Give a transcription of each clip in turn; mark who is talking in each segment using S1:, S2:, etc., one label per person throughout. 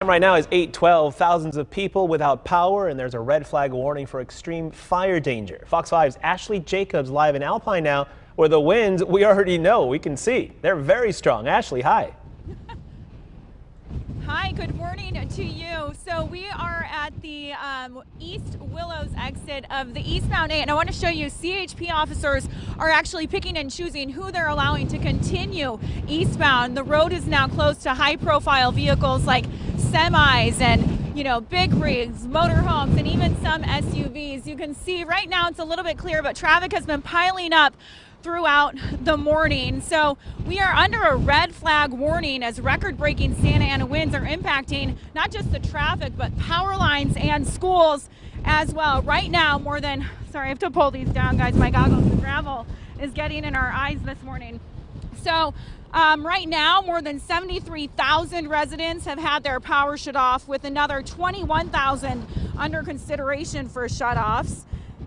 S1: Right now is 8:12. Thousands of people without power, and there's a red flag warning for extreme fire danger. Fox 5's Ashley Jacobs live in Alpine now, where the winds, we already know, we can see. They're very strong. Ashley, hi.
S2: Hi, good morning to you. So we are at the East Willows exit of the eastbound 8, and I want to show you CHP officers are actually picking and choosing who they're allowing to continue eastbound. The road is now closed to high-profile vehicles like semis and, big rigs, motorhomes, and even some SUVs. You can see right now it's a little bit clear, but traffic has been piling up throughout the morning. So we are under a red flag warning as record-breaking Santa Ana winds are impacting not just the traffic, but power lines and schools as well. Right now, sorry, I have to pull these down, guys. My goggles, the gravel is getting in our eyes this morning. So right now, more than 73,000 residents have had their power shut off, with another 21,000 under consideration for shutoffs.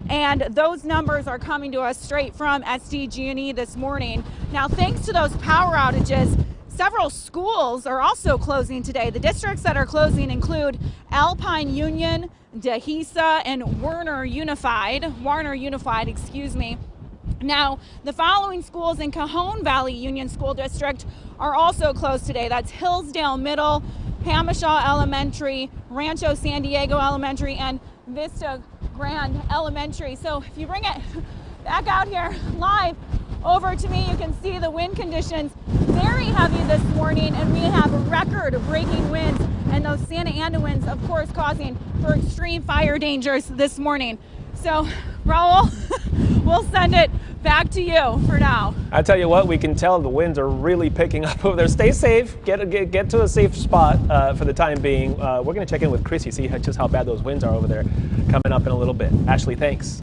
S2: And those numbers are coming to us straight from SDG&E this morning. Now, thanks to those power outages, several schools are also closing today. The districts that are closing include Alpine Union, Dehesa, and Warner Unified, excuse me. Now, the following schools in Cajon Valley Union School District are also closed today. That's Hillsdale Middle, Hamishaw Elementary, Rancho San Diego Elementary, and Vista Grand Elementary. So if you bring it back out here live over to me, you can see the wind conditions very heavy this morning, and we have record-breaking winds, and those Santa Ana winds, of course, causing for extreme fire dangers this morning. So, Raul, we'll send it back to you for now.
S1: I tell you what, we can tell the winds are really picking up over there. Stay safe. Get to a safe spot for the time being. We're going to check in with Chrissy, see just how bad those winds are over there coming up in a little bit. Ashley, thanks.